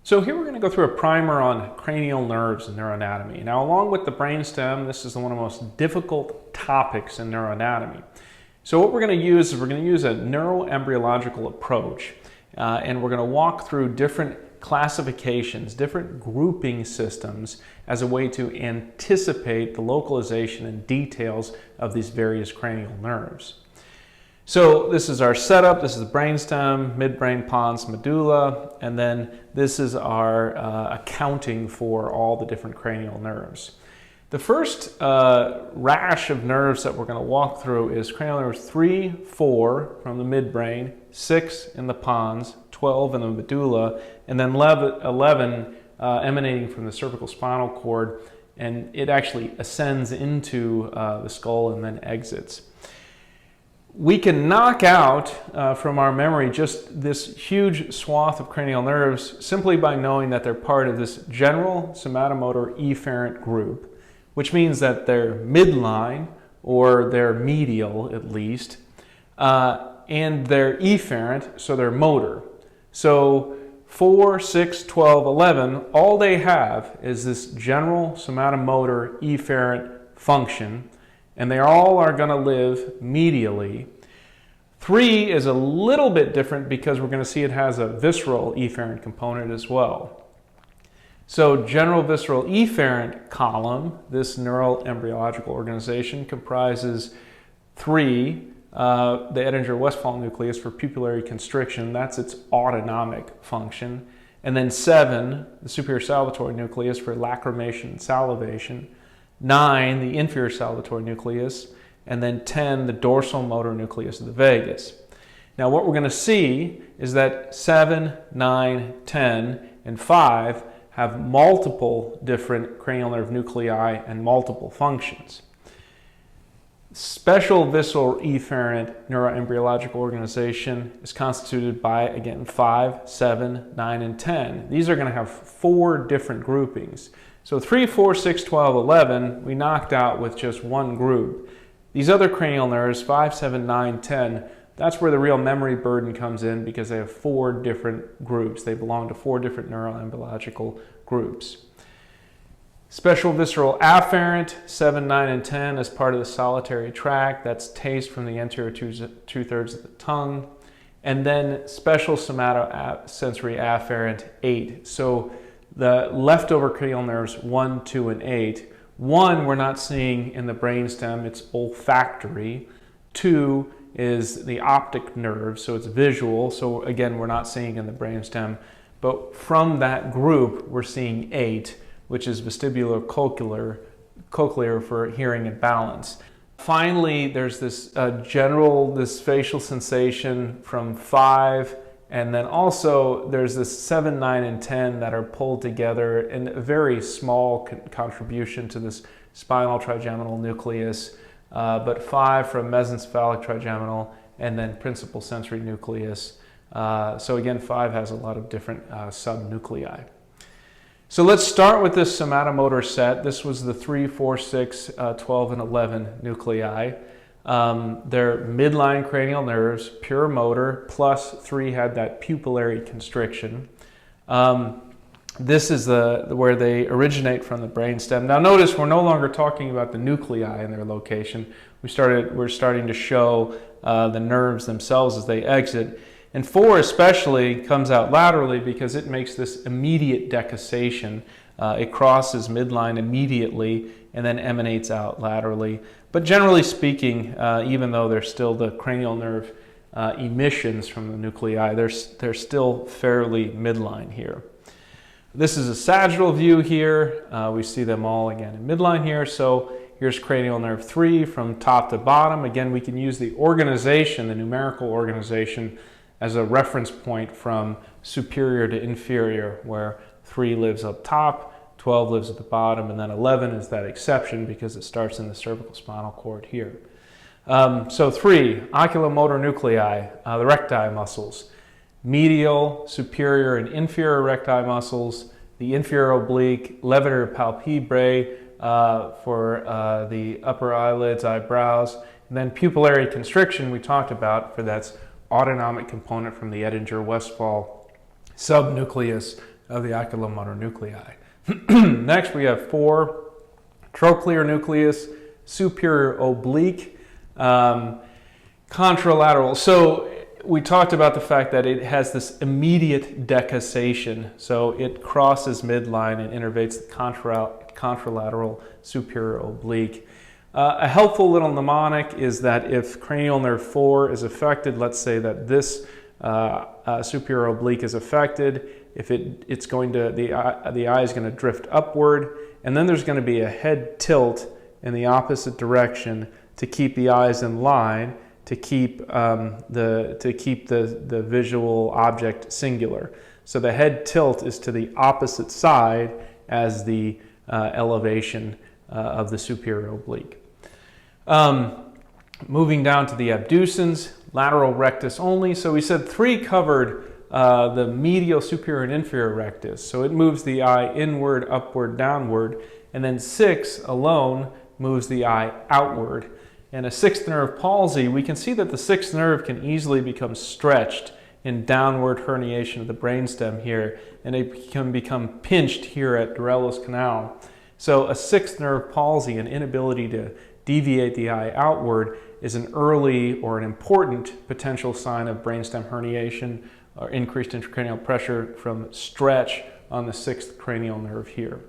So here we're going to go through a primer on cranial nerves and neuroanatomy. Now, along with the brainstem, this is one of the most difficult topics in neuroanatomy. So what we're going to use is we're going to use a neuroembryological approach, and we're going to walk through different classifications, different grouping systems as a way to anticipate the localization and details of these various cranial nerves. So this is our setup. This is the brainstem, midbrain, pons, medulla, and then this is our accounting for all the different cranial nerves. The first rash of nerves that we're going to walk through is cranial nerves 3, 4 from the midbrain, 6 in the pons, 12 in the medulla, and then 11 emanating from the cervical spinal cord, and it actually ascends into the skull and then exits. We can knock out from our memory just this huge swath of cranial nerves simply by knowing that they're part of this general somatomotor efferent group, which means that they're midline or they're medial at least, and they're efferent, so they're motor. So 4, 6, 12, 11, all they have is this general somatomotor efferent function, and they all are going to live medially. 3 is a little bit different because we're going to see it has a visceral efferent component as well. So general visceral efferent column, this neuroembryological organization, comprises 3, the Edinger-Westphal nucleus for pupillary constriction, that's its autonomic function, and then 7, the superior salivatory nucleus for lacrimation and salivation, 9, the inferior salivatory nucleus, and then 10, the dorsal motor nucleus of the vagus. Now what we're going to see is that 7, 9, 10, and 5 have multiple different cranial nerve nuclei and multiple functions. Special visceral efferent neuroembryological organization is constituted by, again, 5, 7, 9, and 10. These are going to have 4 different groupings. So 3, 4, 6, 12, 11, we knocked out with just one group. These other cranial nerves, 5, 7, 9, 10, that's where the real memory burden comes in because they have 4 different groups. They belong to 4 different neuroembryological groups. Special visceral afferent, 7, 9, and 10 as part of the solitary tract. That's taste from the anterior two-thirds of the tongue. And then special somatosensory afferent, 8. So the leftover cranial nerves 1, 2, and 8. 1 we're not seeing in the brainstem, it's olfactory. 2 is the optic nerve, so it's visual. So again, we're not seeing in the brainstem. But from that group, we're seeing 8, which is vestibulocochlear for hearing and balance. Finally, there's this this facial sensation from 5, and then also there's this 7, 9, and 10 that are pulled together in a very small contribution to this spinal trigeminal nucleus, but 5 from mesencephalic trigeminal, and then principal sensory nucleus. So again, 5 has a lot of different subnuclei. So let's start with this somatomotor set. This was the 3, 4, 6, 12, and 11 nuclei. They're midline cranial nerves, pure motor, plus 3 had that pupillary constriction. This is where they originate from the brainstem. Now notice we're no longer talking about the nuclei and their location. We're starting to show the nerves themselves as they exit. And 4 especially comes out laterally because it makes this immediate decussation. It crosses midline immediately and then emanates out laterally. But generally speaking, even though there's still the cranial nerve emissions from the nuclei, they're still fairly midline here. This is a sagittal view here. We see them all again in midline here. So here's cranial nerve 3 from top to bottom. Again, we can use the organization, the numerical organization, as a reference point from superior to inferior, where 3 lives up top, 12 lives at the bottom, and then 11 is that exception because it starts in the cervical spinal cord here. So 3, oculomotor nuclei, the recti muscles, medial, superior, and inferior recti muscles, the inferior oblique, levator palpebrae for the upper eyelids, eyebrows, and then pupillary constriction we talked about for that's autonomic component from the Edinger-Westphal subnucleus of the oculomotor nuclei. Next, we have 4, trochlear nucleus, superior oblique, contralateral. So we talked about the fact that it has this immediate decussation. So it crosses midline and innervates the contralateral superior oblique. A helpful little mnemonic is that if cranial nerve 4 is affected, let's say that this superior oblique is affected, if it's going to, the eye is going to drift upward, and then there's going to be a head tilt in the opposite direction to keep the eyes in line, to keep the visual object singular. So the head tilt is to the opposite side as the elevation of the superior oblique. Moving down to the abducens, lateral rectus only. So we said 3 covered the medial, superior, and inferior rectus. So it moves the eye inward, upward, downward. And then 6 alone moves the eye outward. In a 6th nerve palsy, we can see that the 6th nerve can easily become stretched in downward herniation of the brainstem here, and it can become pinched here at Dorello's canal. So a 6th nerve palsy, an inability to deviate the eye outward, is an early or an important potential sign of brainstem herniation or increased intracranial pressure from stretch on the 6th cranial nerve here.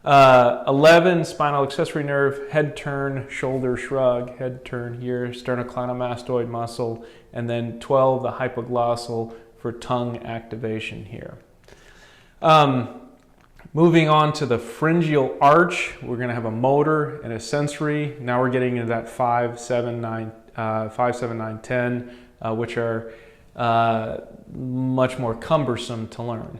11, spinal accessory nerve, head turn, shoulder shrug, head turn here, sternocleidomastoid muscle, and then 12, the hypoglossal for tongue activation here. Moving on to the pharyngeal arch, we're going to have a motor and a sensory. Now we're getting into that 5, 7, 9, 10, which are much more cumbersome to learn.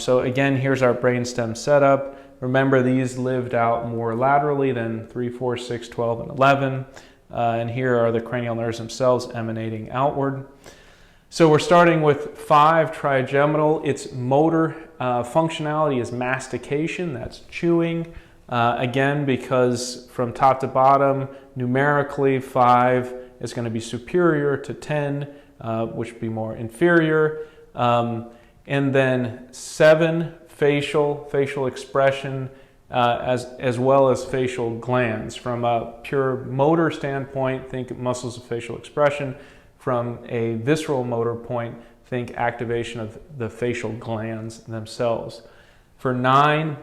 So again, here's our brainstem setup. Remember, these lived out more laterally than 3, 4, 6, 12, and 11. And here are the cranial nerves themselves emanating outward. So we're starting with 5, trigeminal. Its motor functionality is mastication, that's chewing. Again, because from top to bottom, numerically, 5 is going to be superior to 10, which would be more inferior. And then 7, facial expression, as well as facial glands. From a pure motor standpoint, think muscles of facial expression. From a visceral motor point, think activation of the facial glands themselves. For 9,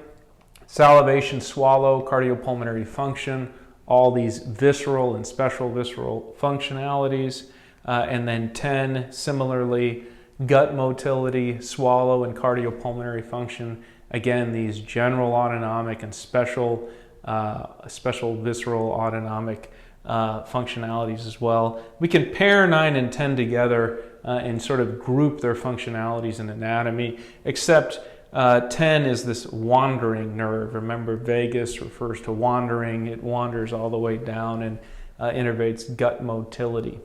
salivation, swallow, cardiopulmonary function, all these visceral and special visceral functionalities. And then 10, similarly, gut motility, swallow, and cardiopulmonary function. Again, these general autonomic and special visceral autonomic functionalities as well. We can pair 9 and 10 together and sort of group their functionalities in anatomy, except 10 is this wandering nerve. Remember, vagus refers to wandering. It wanders all the way down and innervates gut motility.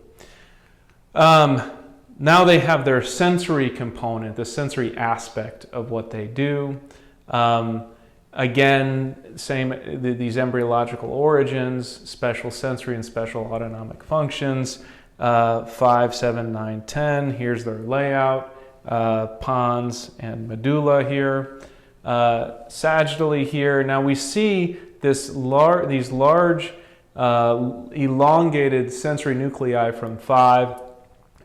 Now they have their sensory component, the sensory aspect of what they do. Again, same, these embryological origins, special sensory and special autonomic functions. 5, 7, 9, 10, here's their layout. Pons and medulla here. Sagittally here. Now we see these large elongated sensory nuclei from 5,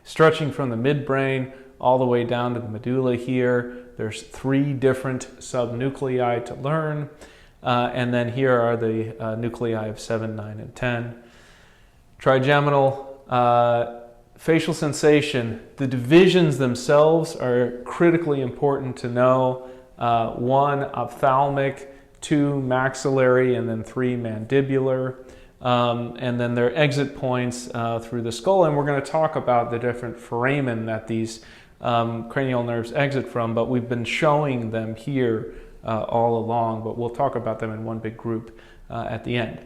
stretching from the midbrain all the way down to the medulla here. There's 3 different subnuclei to learn. And then here are the nuclei of 7, 9, and 10. Trigeminal, facial sensation. The divisions themselves are critically important to know. 1, ophthalmic, 2, maxillary, and then 3, mandibular. And then their exit points through the skull. And we're going to talk about the different foramen that these cranial nerves exit from, but we've been showing them here all along, but we'll talk about them in one big group at the end.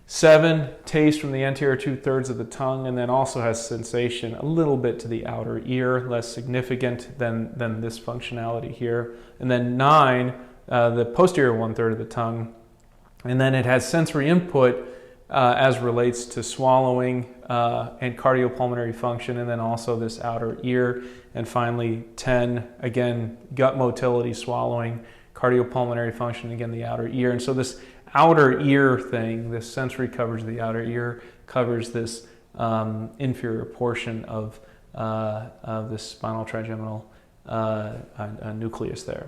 7, taste from the anterior 2/3 of the tongue, and then also has sensation a little bit to the outer ear, less significant than this functionality here. And then 9, the posterior 1/3 of the tongue, and then it has sensory input as relates to swallowing and cardiopulmonary function, and then also this outer ear. And finally, 10, again, gut motility, swallowing, cardiopulmonary function, again, the outer ear. And so this outer ear thing, this sensory coverage of the outer ear, covers this inferior portion of this spinal trigeminal nucleus there.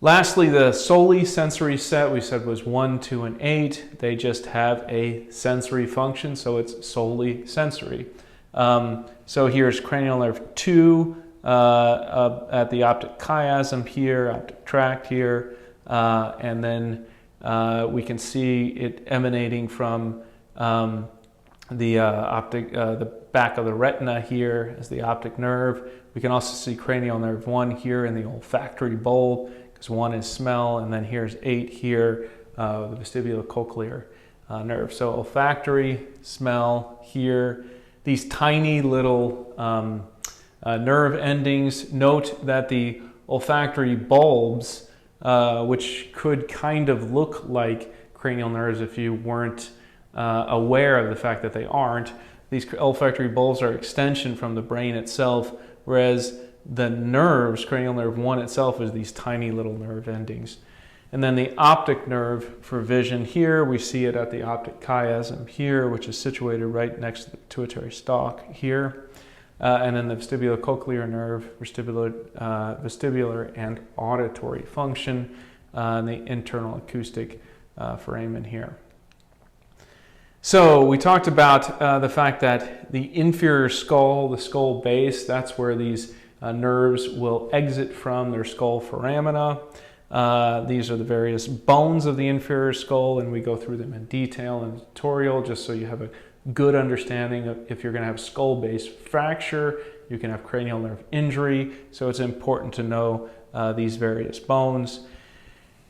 Lastly, the solely sensory set we said was 1, 2, and 8. They just have a sensory function, so it's solely sensory. So here's cranial nerve 2 at the optic chiasm here, optic tract here, and then we can see it emanating from the back of the retina here as the optic nerve. We can also see cranial nerve 1 here in the olfactory bulb, because 1 is smell, and then here's 8 here, the vestibulocochlear nerve. So olfactory, smell here. These tiny little nerve endings. Note that the olfactory bulbs, which could kind of look like cranial nerves if you weren't aware of the fact that they aren't, these olfactory bulbs are extension from the brain itself, whereas the nerves, cranial nerve 1 itself, is these tiny little nerve endings. And then the optic nerve for vision here, we see it at the optic chiasm here, which is situated right next to the pituitary stalk here. And then the vestibulocochlear nerve, vestibular and auditory function, and the internal acoustic foramen here. So we talked about the fact that the inferior skull, the skull base, that's where these nerves will exit from their skull foramina. These are the various bones of the inferior skull, and we go through them in detail in the tutorial just so you have a good understanding of if you're going to have skull base fracture, you can have cranial nerve injury, so it's important to know these various bones.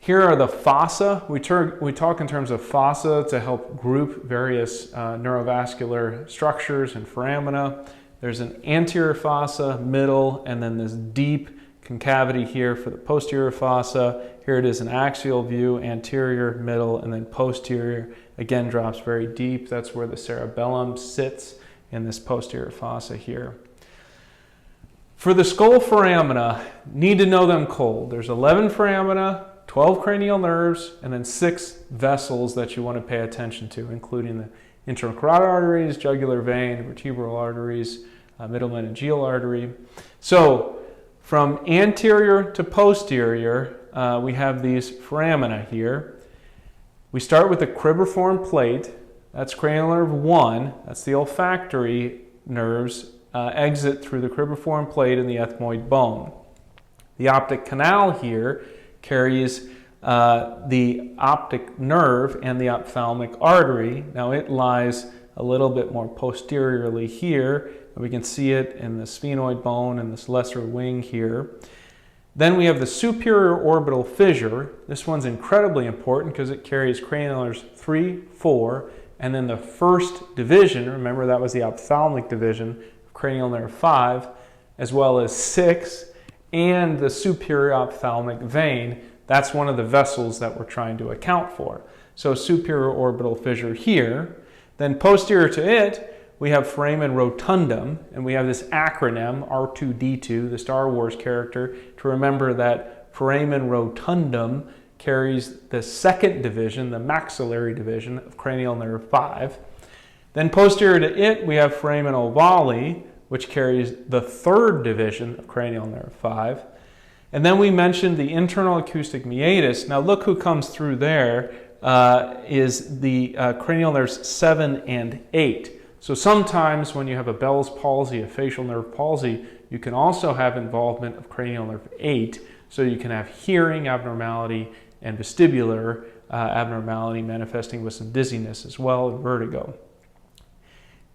Here are the fossa. We talk in terms of fossa to help group various neurovascular structures and foramina. There's an anterior fossa, middle, and then this deep concavity here for the posterior fossa. Here it is an axial view, anterior, middle, and then posterior. Again, drops very deep. That's where the cerebellum sits in this posterior fossa here. For the skull foramina, need to know them cold. There's 11 foramina, 12 cranial nerves, and then 6 vessels that you want to pay attention to, including the internal carotid arteries, jugular vein, vertebral arteries, middle meningeal artery. So from anterior to posterior, we have these foramina here. We start with the cribriform plate. That's cranial nerve 1. That's the olfactory nerves exit through the cribriform plate and the ethmoid bone. The optic canal here carries the optic nerve and the ophthalmic artery. Now it lies a little bit more posteriorly here. We can see it in the sphenoid bone and this lesser wing here. Then we have the superior orbital fissure. This one's incredibly important because it carries cranial nerves 3, 4, and then the first division, remember that was the ophthalmic division, cranial nerve 5, as well as 6, and the superior ophthalmic vein. That's one of the vessels that we're trying to account for. So superior orbital fissure here. Then posterior to it, we have foramen rotundum, and we have this acronym, R2D2, the Star Wars character, to remember that foramen rotundum carries the second division, the maxillary division of cranial nerve 5. Then posterior to it, we have foramen ovale, which carries the third division of cranial nerve 5. And then we mentioned the internal acoustic meatus. Now look who comes through there is the cranial nerves 7 and 8. So sometimes when you have a Bell's palsy, a facial nerve palsy, you can also have involvement of cranial nerve 8. So you can have hearing abnormality and vestibular abnormality manifesting with some dizziness as well, and vertigo.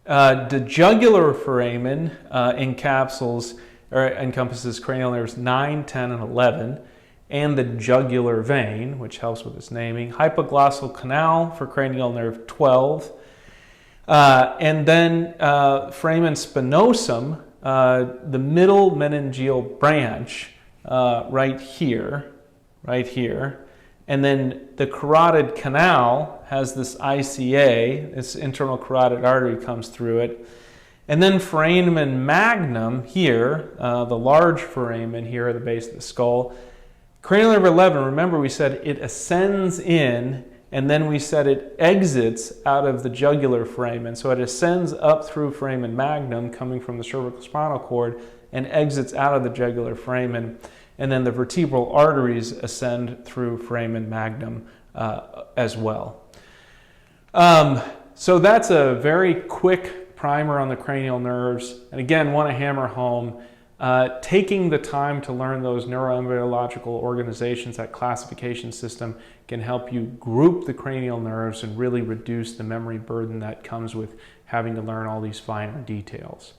The jugular foramen encompasses cranial nerves 9, 10, and 11, and the jugular vein, which helps with its naming. Hypoglossal canal for cranial nerve 12. And then foramen spinosum, the middle meningeal branch, right here, And then the carotid canal has this ICA, this internal carotid artery comes through it. And then foramen magnum here, the large foramen here at the base of the skull. Cranial nerve 11, remember we said it ascends in, and then we said it exits out of the jugular foramen. So it ascends up through foramen magnum coming from the cervical spinal cord and exits out of the jugular foramen. And then the vertebral arteries ascend through foramen magnum as well. So that's a very quick primer on the cranial nerves. And again, want to hammer home, taking the time to learn those neuroembryological organizations, that classification system, can help you group the cranial nerves and really reduce the memory burden that comes with having to learn all these finer details.